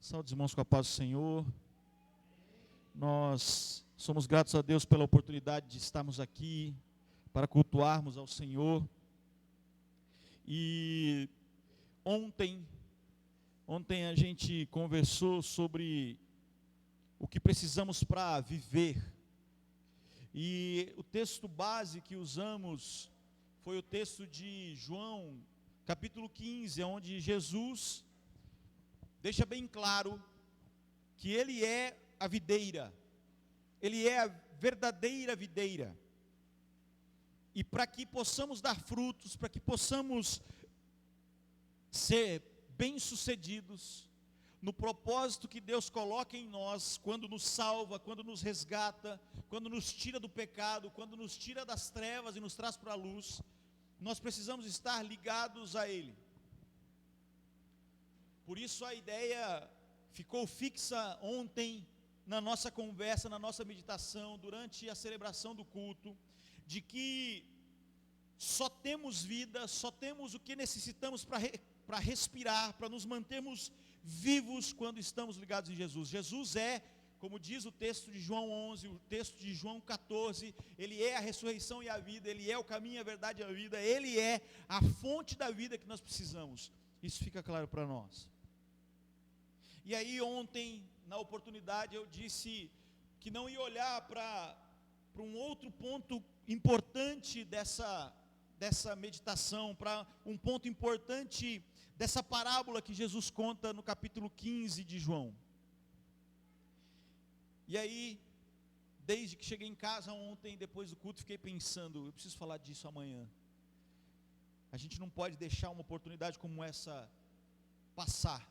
Saúde, irmãos, com a paz do Senhor. Nós somos gratos a Deus pela oportunidade de estarmos aqui para cultuarmos ao Senhor. E ontem a gente conversou sobre o que precisamos para viver. E o texto base que usamos foi o texto de João, capítulo 15, onde Jesus deixa bem claro que Ele é a videira, Ele é a verdadeira videira. E para que possamos dar frutos, para que possamos ser bem-sucedidos no propósito que Deus coloca em nós, quando nos salva, quando nos resgata, quando nos tira do pecado, quando nos tira das trevas e nos traz para a luz, nós precisamos estar ligados a Ele. Por isso a ideia ficou fixa ontem na nossa conversa, na nossa meditação, durante a celebração do culto, de que só temos vida, só temos o que necessitamos para respirar, para nos mantermos vivos quando estamos ligados em Jesus. Jesus é, como diz o texto de João 11, o texto de João 14, Ele é a ressurreição e a vida, Ele é o caminho, a verdade e a vida, Ele é a fonte da vida que nós precisamos. Isso fica claro para nós. E aí ontem, na oportunidade, eu disse que não ia olhar para um outro ponto importante dessa meditação, para um ponto importante dessa parábola que Jesus conta no capítulo 15 de João. E aí, desde que cheguei em casa ontem, depois do culto, fiquei pensando, eu preciso falar disso amanhã. A gente não pode deixar uma oportunidade como essa passar.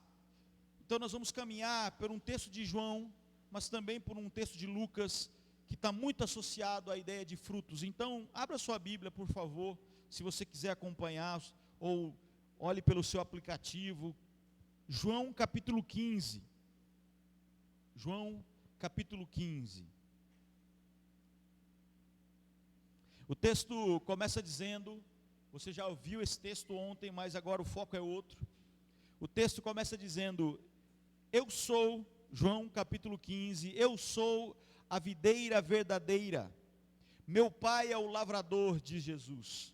Então nós vamos caminhar por um texto de João, mas também por um texto de Lucas, que está muito associado à ideia de frutos. Então, abra sua Bíblia, por favor, se você quiser acompanhar, ou olhe pelo seu aplicativo. João capítulo 15. João capítulo 15. O texto começa dizendo, você já ouviu esse texto ontem, mas agora o foco é outro. O texto começa dizendo: eu sou, João capítulo 15, eu sou a videira verdadeira, meu pai é o lavrador, diz Jesus.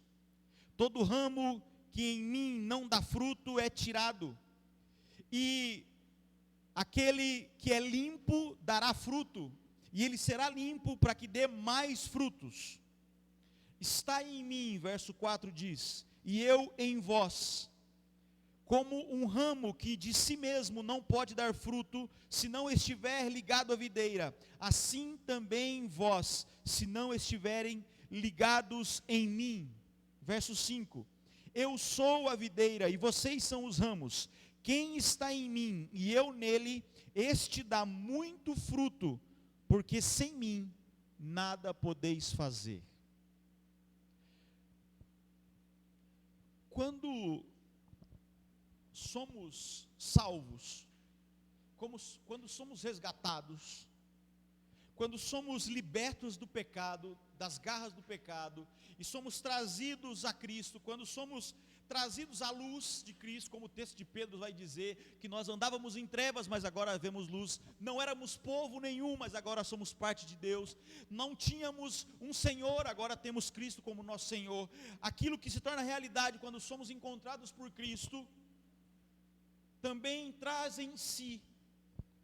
Todo ramo que em mim não dá fruto é tirado, e aquele que é limpo dará fruto, e ele será limpo para que dê mais frutos. Está em mim, verso 4 diz, e eu em vós. Como um ramo que de si mesmo não pode dar fruto, se não estiver ligado à videira, assim também vós, se não estiverem ligados em mim. Verso 5, eu sou a videira e vocês são os ramos. Quem está em mim e eu nele, este dá muito fruto, porque sem mim nada podeis fazer. Quando somos salvos, quando somos resgatados, quando somos libertos do pecado, das garras do pecado, e somos trazidos a Cristo, quando somos trazidos à luz de Cristo, como o texto de Pedro vai dizer, que nós andávamos em trevas, mas agora vemos luz, não éramos povo nenhum, mas agora somos parte de Deus, não tínhamos um Senhor, agora temos Cristo como nosso Senhor. Aquilo que se torna realidade quando somos encontrados por Cristo, também traz em si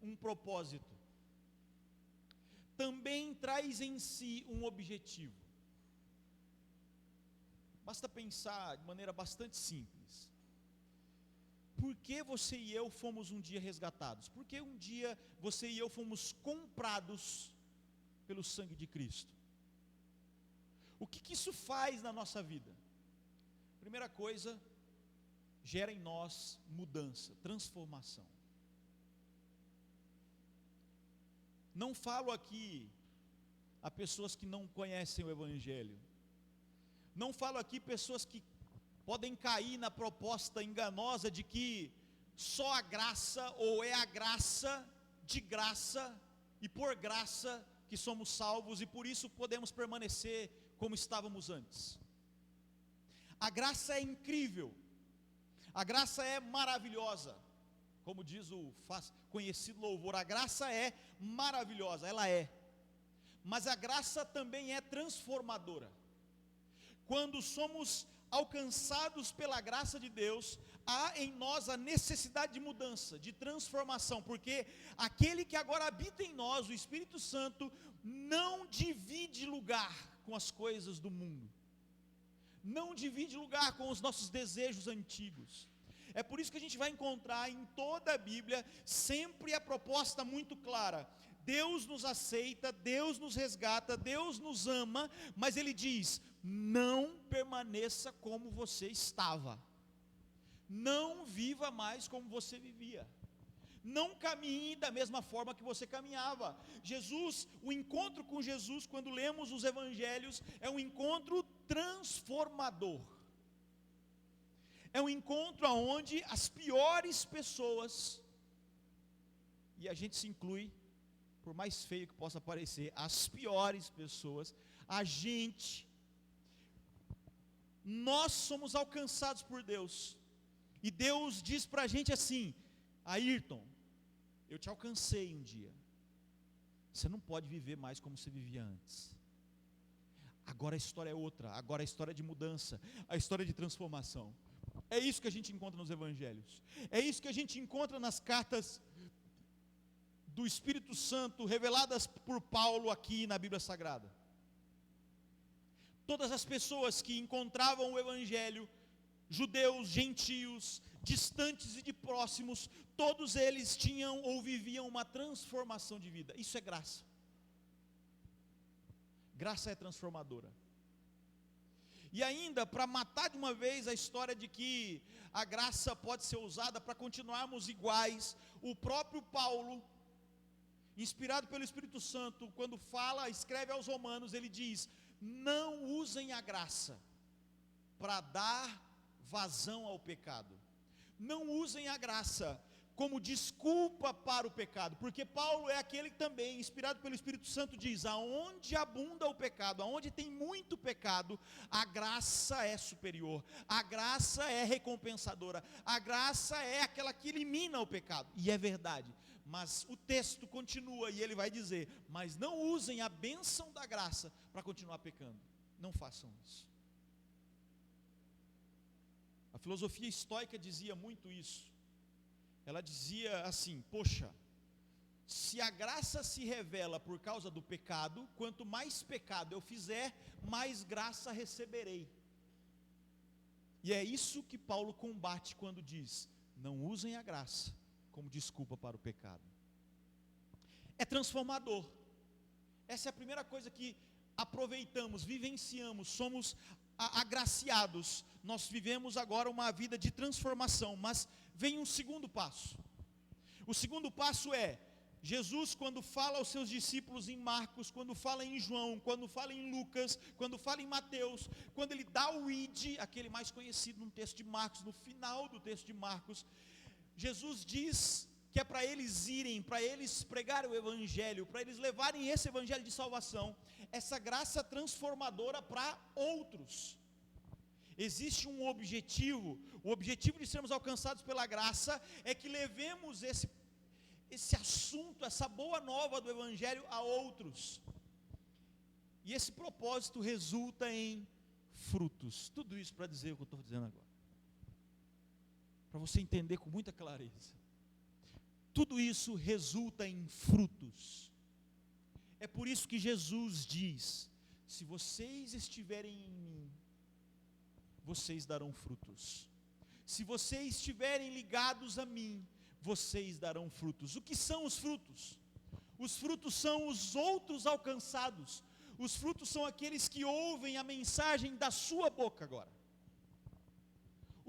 um propósito, também traz em si um objetivo. Basta pensar de maneira bastante simples. Por que você e eu fomos um dia resgatados? Por que um dia você e eu fomos comprados pelo sangue de Cristo? O que isso faz na nossa vida? Primeira coisa, gera em nós mudança, transformação. Não falo aqui a pessoas que não conhecem o Evangelho. Não falo aqui pessoas que podem cair na proposta enganosa de que só a graça, ou é a graça, de graça, e por graça que somos salvos, e por isso podemos permanecer como estávamos antes. A graça é incrível. A graça é maravilhosa, como diz conhecido louvor. A graça é maravilhosa, ela é. Mas a graça também é transformadora. Quando somos alcançados pela graça de Deus, há em nós a necessidade de mudança, de transformação, porque aquele que agora habita em nós, o Espírito Santo, não divide lugar com as coisas do mundo, não divide lugar com os nossos desejos antigos. É por isso que a gente vai encontrar em toda a Bíblia sempre a proposta muito clara: Deus nos aceita, Deus nos resgata, Deus nos ama, mas Ele diz: não permaneça como você estava, não viva mais como você vivia, não caminhe da mesma forma que você caminhava. Jesus, o encontro com Jesus, quando lemos os evangelhos, é um encontro transformador, é um encontro onde as piores pessoas, e a gente se inclui, por mais feio que possa parecer, as piores pessoas, nós somos alcançados por Deus, e Deus diz para a gente assim: Ayrton, eu te alcancei um dia, você não pode viver mais como você vivia antes, agora a história é outra, agora a história é de mudança, a história é de transformação. É isso que a gente encontra nos evangelhos, é isso que a gente encontra nas cartas do Espírito Santo, reveladas por Paulo aqui na Bíblia Sagrada. Todas as pessoas que encontravam o Evangelho, judeus, gentios, distantes e de próximos, todos eles tinham ou viviam uma transformação de vida. Isso é graça. Graça é transformadora. E ainda, para matar de uma vez a história de que a graça pode ser usada para continuarmos iguais, o próprio Paulo, inspirado pelo Espírito Santo, quando escreve aos Romanos, ele diz: não usem a graça para dar vazão ao pecado, não usem a graça como desculpa para o pecado, porque Paulo é aquele que também, inspirado pelo Espírito Santo, diz: aonde abunda o pecado, aonde tem muito pecado, a graça é superior, a graça é recompensadora, a graça é aquela que elimina o pecado. E é verdade, mas o texto continua e ele vai dizer: mas não usem a bênção da graça para continuar pecando, não façam isso. A filosofia estoica dizia muito isso. Ela dizia assim: poxa, se a graça se revela por causa do pecado, quanto mais pecado eu fizer, mais graça receberei. E é isso que Paulo combate quando diz: não usem a graça como desculpa para o pecado. É transformador. Essa é a primeira coisa que aproveitamos, vivenciamos, somos agraciados. Nós vivemos agora uma vida de transformação, mas vem um segundo passo. O segundo passo é: Jesus, quando fala aos seus discípulos em Marcos, quando fala em João, quando fala em Lucas, quando fala em Mateus, quando ele dá o id, aquele mais conhecido no texto de Marcos, no final do texto de Marcos, Jesus diz que é para eles irem, para eles pregarem o Evangelho, para eles levarem esse Evangelho de salvação, essa graça transformadora para outros. Existe um objetivo, o objetivo de sermos alcançados pela graça é que levemos esse assunto, essa boa nova do Evangelho a outros. E esse propósito resulta em frutos. Tudo isso para dizer o que eu estou dizendo agora, para você entender com muita clareza. Tudo isso resulta em frutos. É por isso que Jesus diz: se vocês estiverem em mim, vocês darão frutos. Se vocês estiverem ligados a mim, vocês darão frutos. O que são os frutos? Os frutos são os outros alcançados. Os frutos são aqueles que ouvem a mensagem da sua boca agora.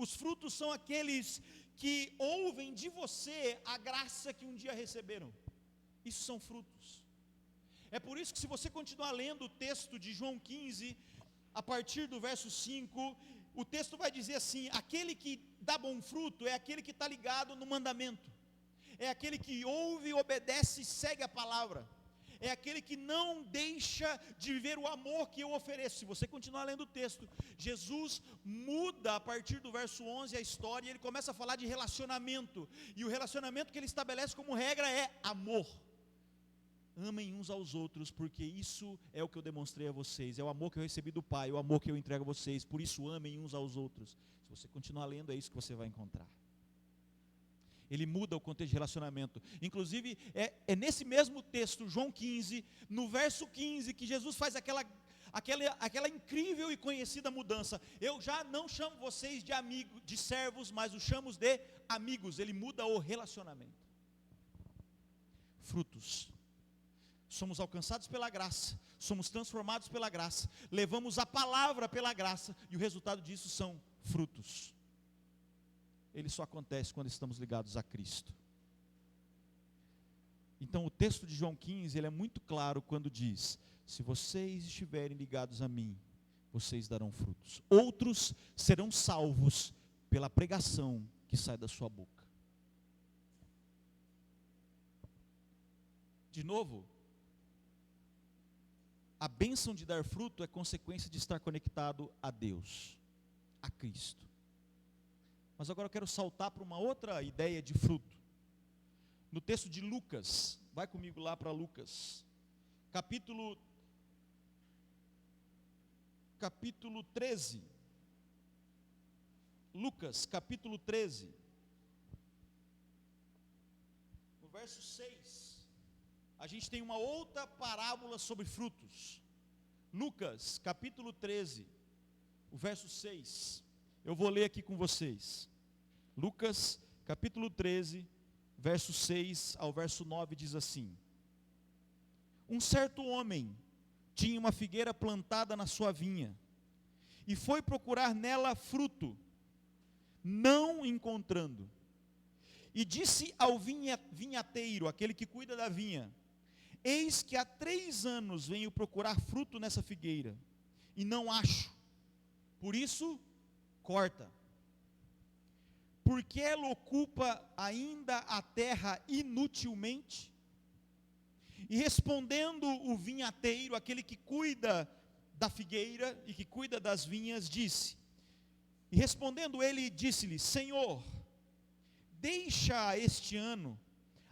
Os frutos são aqueles que ouvem de você a graça que um dia receberam. Isso são frutos. É por isso que, se você continuar lendo o texto de João 15, a partir do verso 5, o texto vai dizer assim: aquele que dá bom fruto é aquele que está ligado no mandamento, é aquele que ouve, obedece e segue a palavra, é aquele que não deixa de viver o amor que eu ofereço. Se você continuar lendo o texto, Jesus muda a partir do verso 11 a história, e ele começa a falar de relacionamento, e o relacionamento que ele estabelece como regra é amor. Amem uns aos outros, porque isso é o que eu demonstrei a vocês, é o amor que eu recebi do Pai, o amor que eu entrego a vocês, por isso amem uns aos outros. Se você continuar lendo, é isso que você vai encontrar. Ele muda o contexto de relacionamento. Inclusive, é nesse mesmo texto, João 15, no verso 15, que Jesus faz aquela incrível e conhecida mudança. Eu já não chamo vocês de amigos, de servos, mas os chamo de amigos. Ele muda o relacionamento. Frutos. Somos alcançados pela graça, somos transformados pela graça, levamos a palavra pela graça, e o resultado disso são frutos. Ele só acontece quando estamos ligados a Cristo. Então o texto de João 15, ele é muito claro quando diz: se vocês estiverem ligados a mim, vocês darão frutos. Outros serão salvos pela pregação que sai da sua boca. De novo, a bênção de dar fruto é consequência de estar conectado a Deus, a Cristo. Mas agora eu quero saltar para uma outra ideia de fruto. No texto de Lucas, vai comigo lá para Lucas, capítulo 13. Lucas, capítulo 13, no verso 6. A gente tem uma outra parábola sobre frutos. Lucas, capítulo 13, o verso 6. Eu vou ler aqui com vocês. Lucas, capítulo 13, verso 6 ao verso 9 diz assim: um certo homem tinha uma figueira plantada na sua vinha, e foi procurar nela fruto, não encontrando. E disse ao vinhateiro, aquele que cuida da vinha: eis que há 3 anos venho procurar fruto nessa figueira, e não acho, por isso corta. Porque ela ocupa ainda a terra inutilmente? E respondendo o vinhateiro, aquele que cuida da figueira e que cuida das vinhas, disse, e respondendo ele, disse-lhe: Senhor, deixa este ano,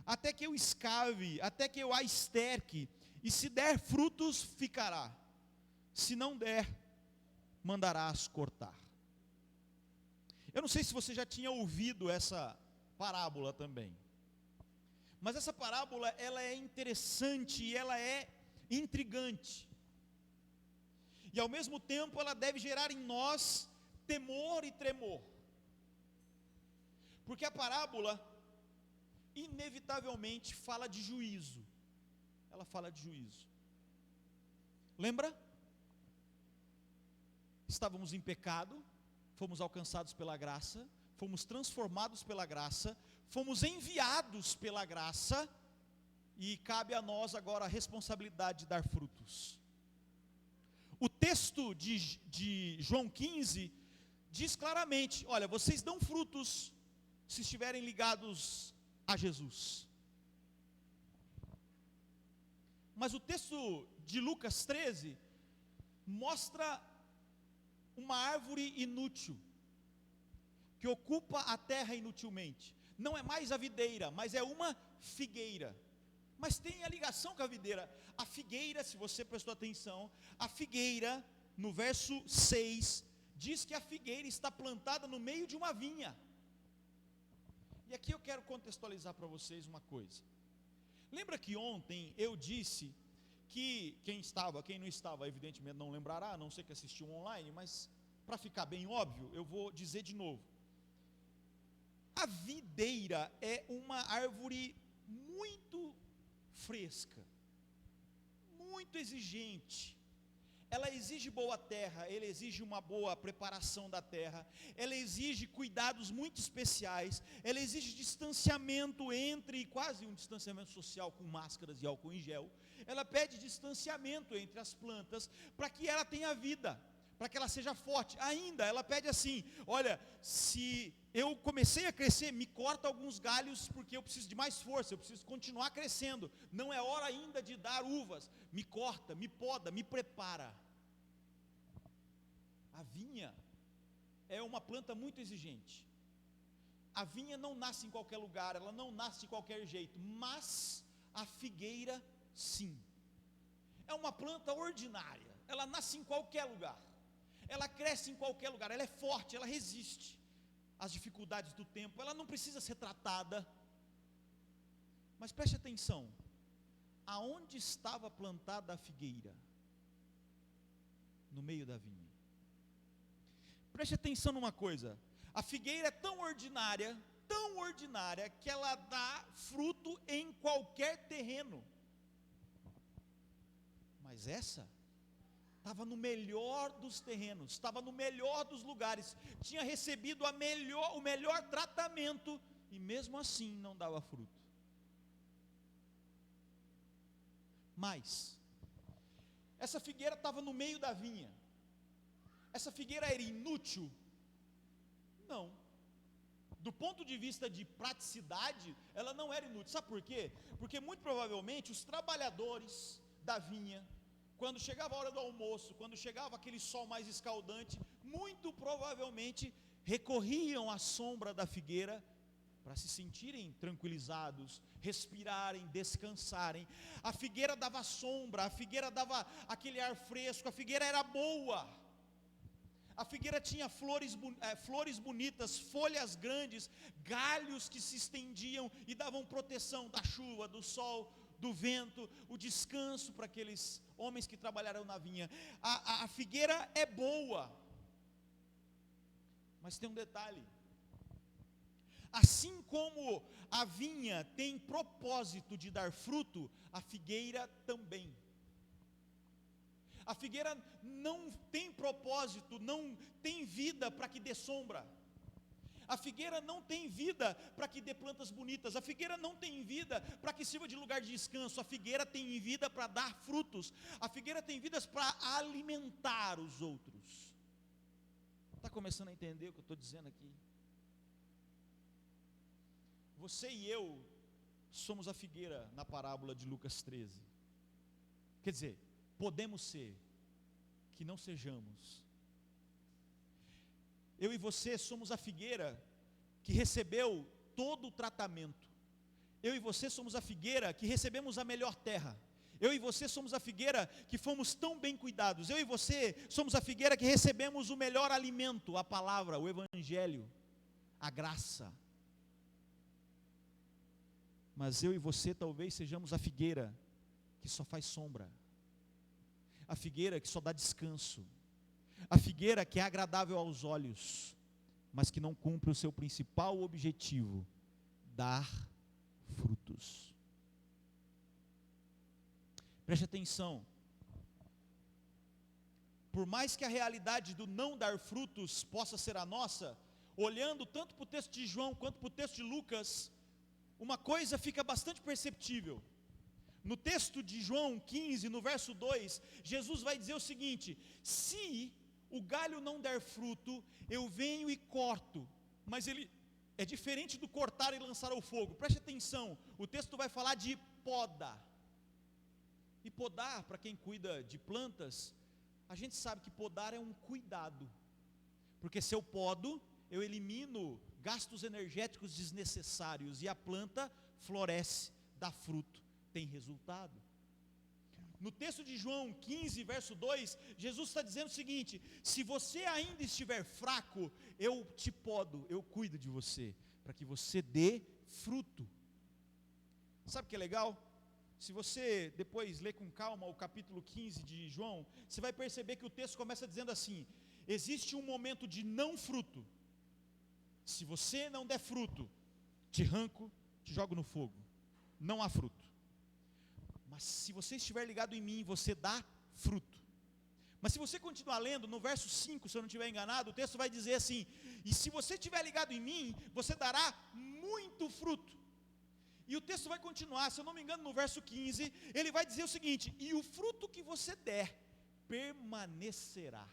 até que eu escave, até que eu a esterque, e se der frutos, ficará, se não der, mandarás cortar. Eu não sei se você já tinha ouvido essa parábola também, mas essa parábola, ela é interessante e ela é intrigante, e ao mesmo tempo ela deve gerar em nós temor e tremor, porque a parábola inevitavelmente fala de juízo. Ela fala de juízo. Lembra? Estávamos em pecado, fomos alcançados pela graça, fomos transformados pela graça, fomos enviados pela graça, e cabe a nós agora a responsabilidade de dar frutos. O texto de João 15 diz claramente: olha, vocês dão frutos se estiverem ligados a Jesus. Mas o texto de Lucas 13 mostra uma árvore inútil, que ocupa a terra inutilmente. Não é mais a videira, mas é uma figueira. Mas tem a ligação com a videira. A figueira, se você prestou atenção, a figueira, no verso 6, diz que a figueira está plantada no meio de uma vinha. E aqui eu quero contextualizar para vocês uma coisa. Lembra que ontem eu disse que quem não estava, evidentemente não lembrará, a não ser que assistiu online, mas para ficar bem óbvio, eu vou dizer de novo. A videira é uma árvore muito fresca, muito exigente. Ela exige boa terra, ela exige uma boa preparação da terra, ela exige cuidados muito especiais, ela exige distanciamento quase um distanciamento social com máscaras e álcool em gel. Ela pede distanciamento entre as plantas para que ela tenha vida, para que ela seja forte. Ainda, ela pede assim: olha, se eu comecei a crescer, me corta alguns galhos, porque eu preciso de mais força, eu preciso continuar crescendo. Não é hora ainda de dar uvas. Me corta, me poda, me prepara. A vinha é uma planta muito exigente. A vinha não nasce em qualquer lugar, ela não nasce de qualquer jeito, mas a figueira, sim. É uma planta ordinária, ela nasce em qualquer lugar, ela cresce em qualquer lugar, ela é forte, ela resiste às dificuldades do tempo, ela não precisa ser tratada. Mas preste atenção, aonde estava plantada a figueira? No meio da vinha. Preste atenção numa coisa, a figueira é tão ordinária, que ela dá fruto em qualquer terreno. Mas essa estava no melhor dos terrenos, estava no melhor dos lugares, tinha recebido o melhor tratamento, e mesmo assim não dava fruto. Mas essa figueira estava no meio da vinha. Essa figueira era inútil? Não. Do ponto de vista de praticidade, ela não era inútil. Sabe por quê? Porque muito provavelmente os trabalhadores da vinha, quando chegava a hora do almoço, quando chegava aquele sol mais escaldante, muito provavelmente recorriam à sombra da figueira para se sentirem tranquilizados, respirarem, descansarem. A figueira dava sombra, a figueira dava aquele ar fresco, a figueira era boa. A figueira tinha flores bonitas, folhas grandes, galhos que se estendiam e davam proteção da chuva, do sol, do vento, o descanso para aqueles homens que trabalharam na vinha. A figueira é boa, mas tem um detalhe: assim como a vinha tem propósito de dar fruto, a figueira também. A figueira não tem propósito, não tem vida para que dê sombra. A figueira não tem vida para que dê plantas bonitas. A figueira não tem vida para que sirva de lugar de descanso. A figueira tem vida para dar frutos. A figueira tem vidas para alimentar os outros. Está começando a entender o que eu estou dizendo aqui? Você e eu somos a figueira na parábola de Lucas 13. Quer dizer, podemos ser, que não sejamos. Eu e você somos a figueira que recebeu todo o tratamento. Eu e você somos a figueira que recebemos a melhor terra. Eu e você somos a figueira que fomos tão bem cuidados. Eu e você somos a figueira que recebemos o melhor alimento, a palavra, o evangelho, a graça. Mas eu e você talvez sejamos a figueira que só faz sombra. A figueira que só dá descanso, a figueira que é agradável aos olhos, mas que não cumpre o seu principal objetivo, dar frutos. Preste atenção, por mais que a realidade do não dar frutos possa ser a nossa, olhando tanto para o texto de João quanto para o texto de Lucas, uma coisa fica bastante perceptível. No texto de João 15, no verso 2, Jesus vai dizer o seguinte: se o galho não der fruto, eu venho e corto. Mas ele é diferente do cortar e lançar ao fogo. Preste atenção, o texto vai falar de poda. E podar, para quem cuida de plantas, a gente sabe que podar é um cuidado. Porque se eu podo, eu elimino gastos energéticos desnecessários e a planta floresce, dá fruto, tem resultado. No texto de João 15, verso 2, Jesus está dizendo o seguinte: se você ainda estiver fraco, eu te podo, eu cuido de você, para que você dê fruto. Sabe o que é legal? Se você depois ler com calma o capítulo 15 de João, você vai perceber que o texto começa dizendo assim: existe um momento de não fruto. Se você não der fruto, te arranco, te jogo no fogo. Não há fruto. Mas se você estiver ligado em mim, você dá fruto. Mas se você continuar lendo, no verso 5, se eu não estiver enganado, o texto vai dizer assim: e se você estiver ligado em mim, você dará muito fruto. E o texto vai continuar, se eu não me engano, no verso 15, ele vai dizer o seguinte: e o fruto que você der, permanecerá.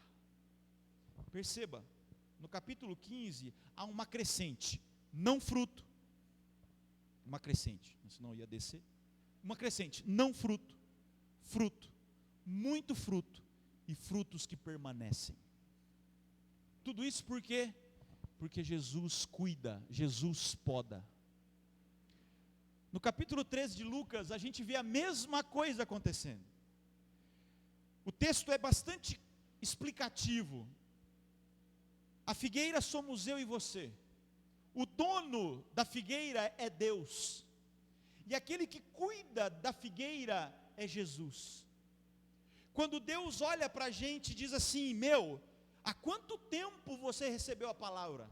Perceba, no capítulo 15, há uma crescente, não fruto. Uma crescente, senão ia descer. Uma crescente, não fruto. Fruto, muito fruto, e frutos que permanecem. Tudo isso por quê? Porque Jesus cuida, Jesus poda. No capítulo 13 de Lucas, a gente vê a mesma coisa acontecendo. O texto é bastante explicativo. A figueira somos eu e você. O dono da figueira é Deus. E aquele que cuida da figueira é Jesus. Quando Deus olha para a gente e diz assim: há quanto tempo você recebeu a palavra?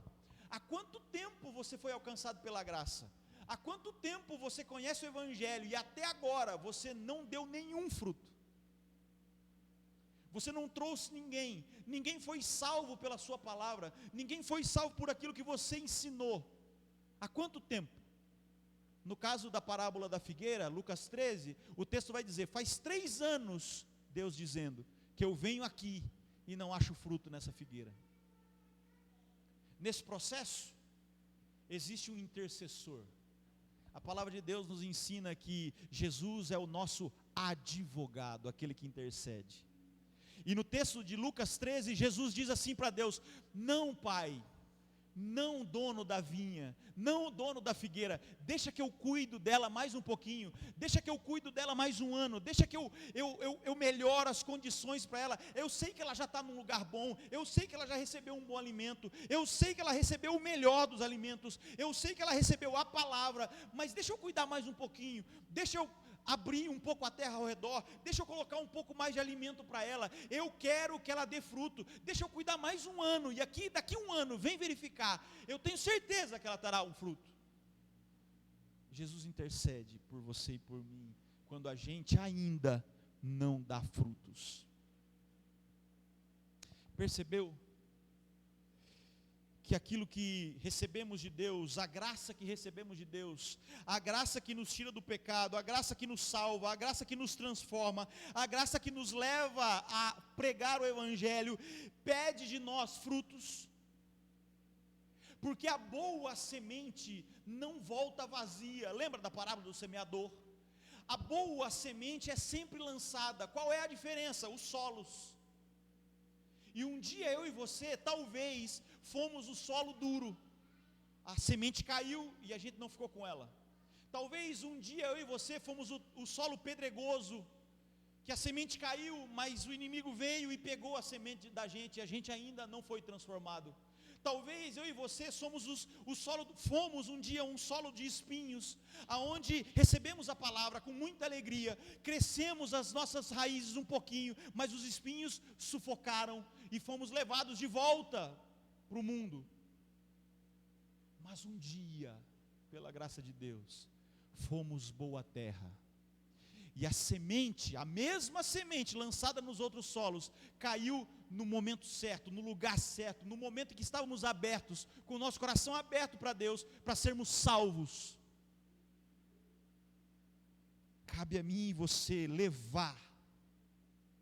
Há quanto tempo você foi alcançado pela graça? Há quanto tempo você conhece o Evangelho e até agora você não deu nenhum fruto? Você não trouxe ninguém, ninguém foi salvo pela sua palavra, ninguém foi salvo por aquilo que você ensinou. Há quanto tempo? No caso da parábola da figueira, Lucas 13, o texto vai dizer: faz 3 anos, Deus dizendo, que eu venho aqui e não acho fruto nessa figueira. Nesse processo, existe um intercessor. A palavra de Deus nos ensina que Jesus é o nosso advogado, aquele que intercede. E no texto de Lucas 13, Jesus diz assim para Deus: não, Pai, não dono da vinha, não dono da figueira, deixa que eu cuido dela mais um pouquinho, deixa que eu cuido dela mais um ano, deixa que eu melhoro as condições para ela. Eu sei que ela já está num lugar bom, eu sei que ela já recebeu um bom alimento, eu sei que ela recebeu o melhor dos alimentos, eu sei que ela recebeu a palavra, mas deixa eu cuidar mais um pouquinho, deixa eu abrir um pouco a terra ao redor, deixa eu colocar um pouco mais de alimento para ela, eu quero que ela dê fruto, deixa eu cuidar mais um ano, e daqui um ano, vem verificar, eu tenho certeza que ela terá um fruto. Jesus intercede por você e por mim, quando a gente ainda não dá frutos. Percebeu? Que aquilo que recebemos de Deus, a graça que recebemos de Deus, a graça que nos tira do pecado, a graça que nos salva, a graça que nos transforma, a graça que nos leva a pregar o Evangelho, pede de nós frutos, porque a boa semente não volta vazia. Lembra da parábola do semeador? A boa semente é sempre lançada. Qual é a diferença? Os solos. E um dia eu e você, talvez, fomos o solo duro. A semente caiu e a gente não ficou com ela. Talvez um dia eu e você fomos o solo pedregoso, que a semente caiu, mas o inimigo veio e pegou a semente da gente, e a gente ainda não foi transformado. Talvez eu e você fomos um dia um solo de espinhos, aonde recebemos a palavra com muita alegria, crescemos as nossas raízes um pouquinho, mas os espinhos sufocaram e fomos levados de volta para o mundo. Mas um dia, pela graça de Deus, fomos boa terra. E a semente, a mesma semente lançada nos outros solos, caiu no momento certo, no lugar certo, no momento em que estávamos abertos, com o nosso coração aberto para Deus, para sermos salvos. Cabe a mim e você levar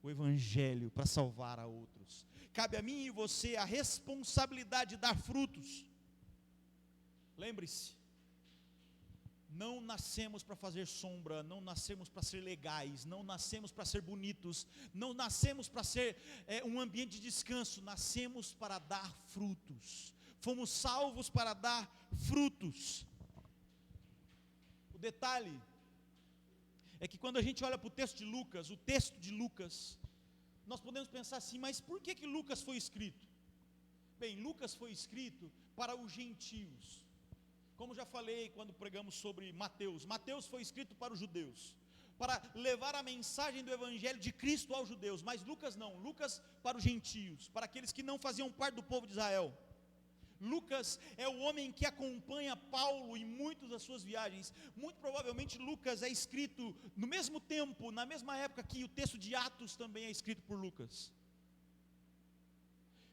o Evangelho para salvar a outros. Cabe a mim e você a responsabilidade de dar frutos. Lembre-se, não nascemos para fazer sombra, não nascemos para ser legais, não nascemos para ser bonitos, não nascemos para ser um ambiente de descanso, nascemos para dar frutos, fomos salvos para dar frutos. O detalhe é que quando a gente olha para o texto de Lucas, nós podemos pensar assim: mas por que Lucas foi escrito? Bem, Lucas foi escrito para os gentios. Como já falei quando pregamos sobre Mateus, Mateus foi escrito para os judeus, para levar a mensagem do Evangelho de Cristo aos judeus, mas Lucas não, Lucas para os gentios, para aqueles que não faziam parte do povo de Israel. Lucas é o homem que acompanha Paulo em muitas das suas viagens. Muito provavelmente Lucas é escrito no mesmo tempo, na mesma época que o texto de Atos também é escrito por Lucas.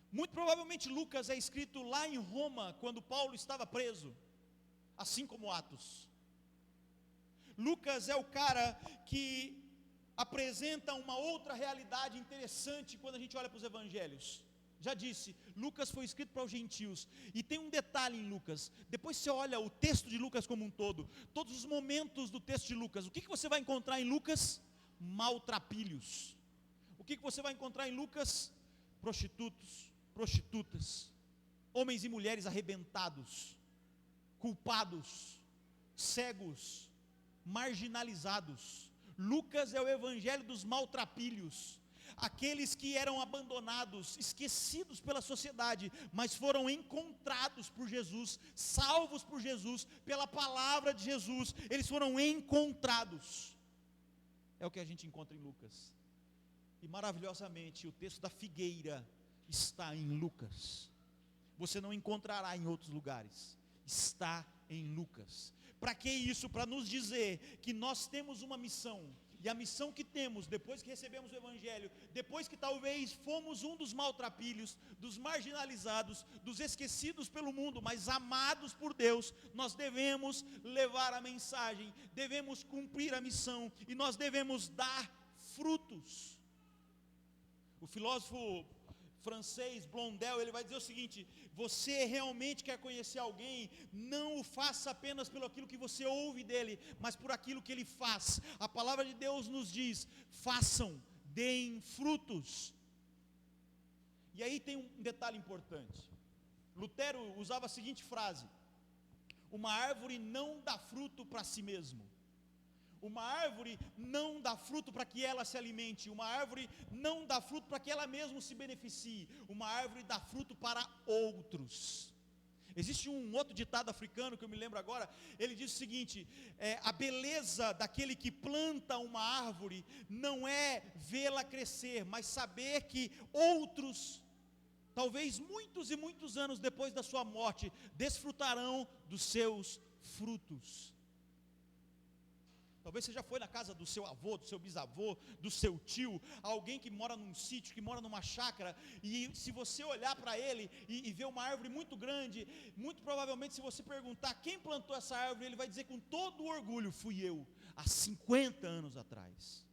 Muito provavelmente Lucas é escrito lá em Roma, quando Paulo estava preso, assim como Atos. Lucas é o cara que apresenta uma outra realidade interessante quando a gente olha para os evangelhos. Já disse, Lucas foi escrito para os gentios, e tem um detalhe em Lucas, depois você olha o texto de Lucas como um todo, todos os momentos do texto de Lucas, o que você vai encontrar em Lucas? Maltrapilhos. O que você vai encontrar em Lucas? Prostitutos, prostitutas, homens e mulheres arrebentados, culpados, cegos, marginalizados. Lucas é o evangelho dos maltrapilhos, aqueles que eram abandonados, esquecidos pela sociedade, mas foram encontrados por Jesus, salvos por Jesus, pela palavra de Jesus, eles foram encontrados. É o que a gente encontra em Lucas. E maravilhosamente, o texto da figueira está em Lucas. Você não encontrará em outros lugares. Está em Lucas. Para que isso? Para nos dizer que nós temos uma missão. E a missão que temos, depois que recebemos o Evangelho, depois que talvez fomos um dos maltrapilhos, dos marginalizados, dos esquecidos pelo mundo, mas amados por Deus, nós devemos levar a mensagem, devemos cumprir a missão, e nós devemos dar frutos. O filósofo francês Blondel, ele vai dizer o seguinte: você realmente quer conhecer alguém, não o faça apenas pelo aquilo que você ouve dele, mas por aquilo que ele faz. A palavra de Deus nos diz: façam, deem frutos. E aí tem um detalhe importante. Lutero usava a seguinte frase: uma árvore não dá fruto para si mesmo. Uma árvore não dá fruto para que ela se alimente. Uma árvore não dá fruto para que ela mesma se beneficie. Uma árvore dá fruto para outros. Existe um outro ditado africano que eu me lembro agora. Ele diz o seguinte: a beleza daquele que planta uma árvore não é vê-la crescer, mas saber que outros, talvez muitos e muitos anos depois da sua morte, desfrutarão dos seus frutos. Talvez você já foi na casa do seu avô, do seu bisavô, do seu tio, alguém que mora num sítio, que mora numa chácara, e se você olhar para ele e ver uma árvore muito grande, muito provavelmente se você perguntar quem plantou essa árvore, ele vai dizer com todo orgulho: fui eu, há 50 anos atrás.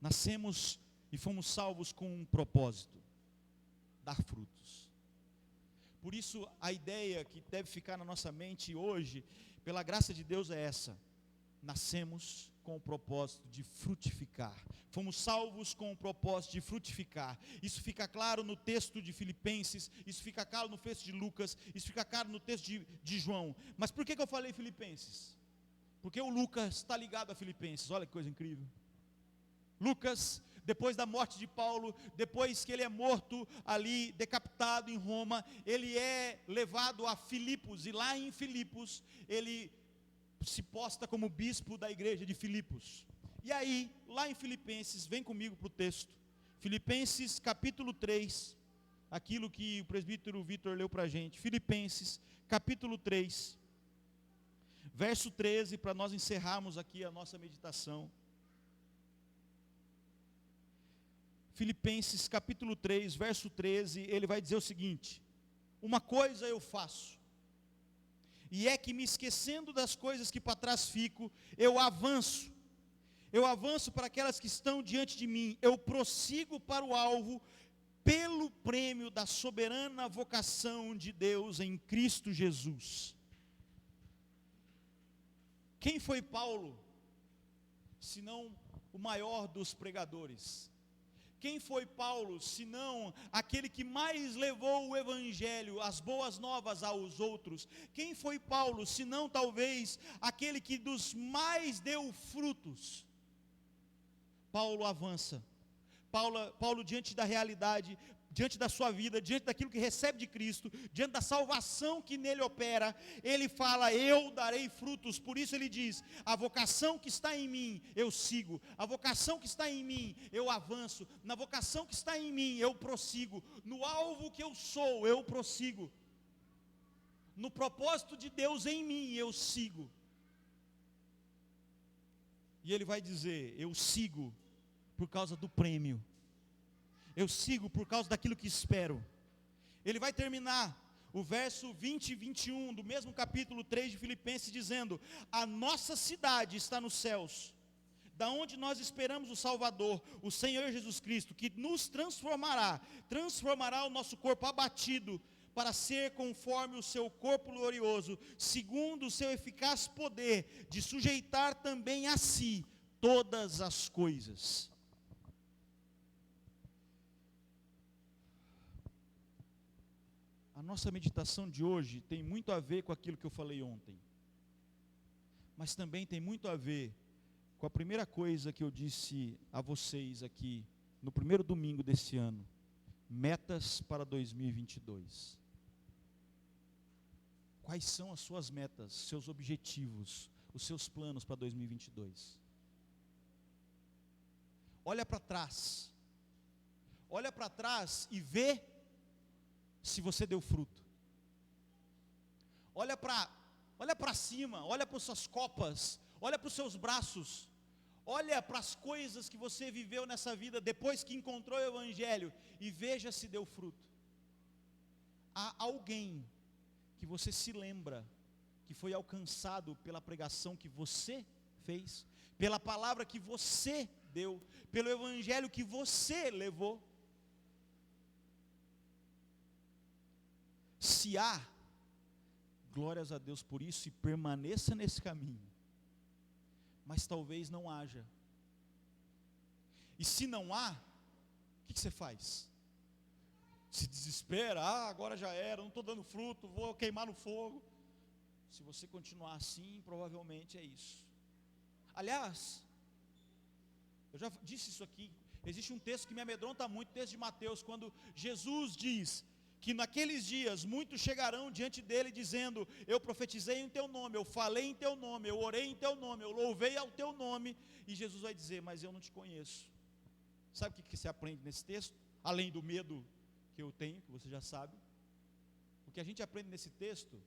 Nascemos e fomos salvos com um propósito: dar frutos. Por isso, a ideia que deve ficar na nossa mente hoje, pela graça de Deus, é essa: nascemos com o propósito de frutificar. Fomos salvos com o propósito de frutificar. Isso fica claro no texto de Filipenses, isso fica claro no texto de Lucas, isso fica claro no texto de João. Mas por que eu falei Filipenses? Porque o Lucas está ligado a Filipenses. Olha que coisa incrível. Lucas, depois da morte de Paulo, depois que ele é morto ali, decapitado em Roma, ele é levado a Filipos, e lá em Filipos, ele se posta como bispo da igreja de Filipos. E aí, lá em Filipenses, vem comigo para o texto, Filipenses capítulo 3, aquilo que o presbítero Vitor leu para a gente, Filipenses capítulo 3, verso 13, para nós encerrarmos aqui a nossa meditação. Filipenses capítulo 3, verso 13, ele vai dizer o seguinte: uma coisa eu faço, e é que me esquecendo das coisas que para trás fico, eu avanço para aquelas que estão diante de mim, eu prossigo para o alvo, pelo prêmio da soberana vocação de Deus em Cristo Jesus. Quem foi Paulo, senão o maior dos pregadores? Quem foi Paulo, senão aquele que mais levou o evangelho, as boas novas aos outros? Quem foi Paulo, senão talvez aquele que dos mais deu frutos? Paulo avança. Paulo diante da realidade, diante da sua vida, diante daquilo que recebe de Cristo, diante da salvação que nele opera, ele fala: eu darei frutos. Por isso ele diz: a vocação que está em mim, eu sigo. A vocação que está em mim, eu avanço. Na vocação que está em mim, eu prossigo. No alvo que eu sou, eu prossigo. No propósito de Deus em mim, eu sigo. E ele vai dizer: eu sigo por causa do prêmio. Eu sigo por causa daquilo que espero. Ele vai terminar o verso 20 e 21 do mesmo capítulo 3 de Filipenses dizendo: a nossa cidade está nos céus, da onde nós esperamos o Salvador, o Senhor Jesus Cristo, que nos transformará o nosso corpo abatido, para ser conforme o seu corpo glorioso, segundo o seu eficaz poder, de sujeitar também a si todas as coisas. A nossa meditação de hoje tem muito a ver com aquilo que eu falei ontem, mas também tem muito a ver com a primeira coisa que eu disse a vocês aqui, no primeiro domingo desse ano: metas para 2022. Quais são as suas metas, seus objetivos, os seus planos para 2022? Olha para trás e vê se você deu fruto. Olha para cima, olha para as suas copas, olha para os seus braços, olha para as coisas que você viveu nessa vida depois que encontrou o Evangelho e veja se deu fruto. Há alguém que você se lembra que foi alcançado pela pregação que você fez, pela palavra que você deu, pelo Evangelho que você levou? Se há, glórias a Deus por isso, e permaneça nesse caminho. Mas talvez não haja. E se não há, o que você faz? Se desespera, agora já era, não estou dando fruto, vou queimar no fogo. Se você continuar assim, provavelmente é isso. Aliás, eu já disse isso aqui, existe um texto que me amedronta muito, o texto de Mateus, quando Jesus diz que naqueles dias muitos chegarão diante dele dizendo: eu profetizei em teu nome, eu falei em teu nome, eu orei em teu nome, eu louvei ao teu nome, e Jesus vai dizer: mas eu não te conheço. Sabe o que você aprende nesse texto? Além do medo que eu tenho, que você já sabe, o que a gente aprende nesse texto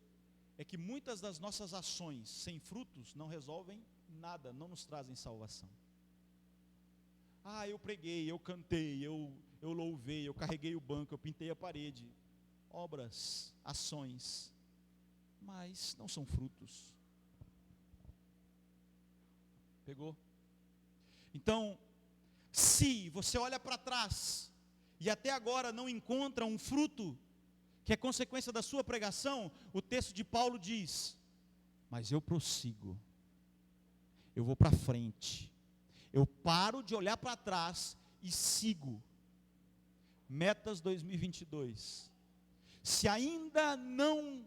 é que muitas das nossas ações sem frutos não resolvem nada, não nos trazem salvação. Eu preguei, eu cantei, eu louvei, eu carreguei o banco, eu pintei a parede. Obras, ações, mas não são frutos. Pegou? Então, se você olha para trás e até agora não encontra um fruto que é consequência da sua pregação, o texto de Paulo diz: mas eu prossigo, eu vou para frente, eu paro de olhar para trás e sigo. Metas 2022. Se ainda não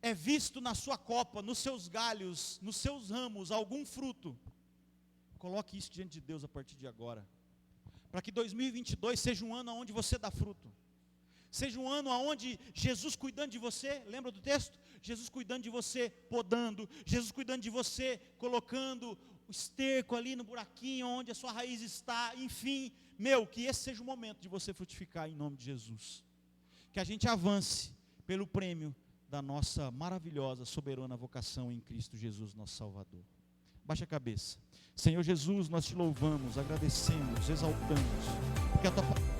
é visto na sua copa, nos seus galhos, nos seus ramos, algum fruto, coloque isso diante de Deus a partir de agora, para que 2022 seja um ano onde você dá fruto, seja um ano onde Jesus cuidando de você, lembra do texto? Jesus cuidando de você, podando, Jesus cuidando de você, colocando o esterco ali no buraquinho onde a sua raiz está, enfim, que esse seja o momento de você frutificar em nome de Jesus, que a gente avance pelo prêmio da nossa maravilhosa, soberana vocação em Cristo Jesus, nosso Salvador. Baixa a cabeça. Senhor Jesus, nós te louvamos, agradecemos, exaltamos, porque a tua palavra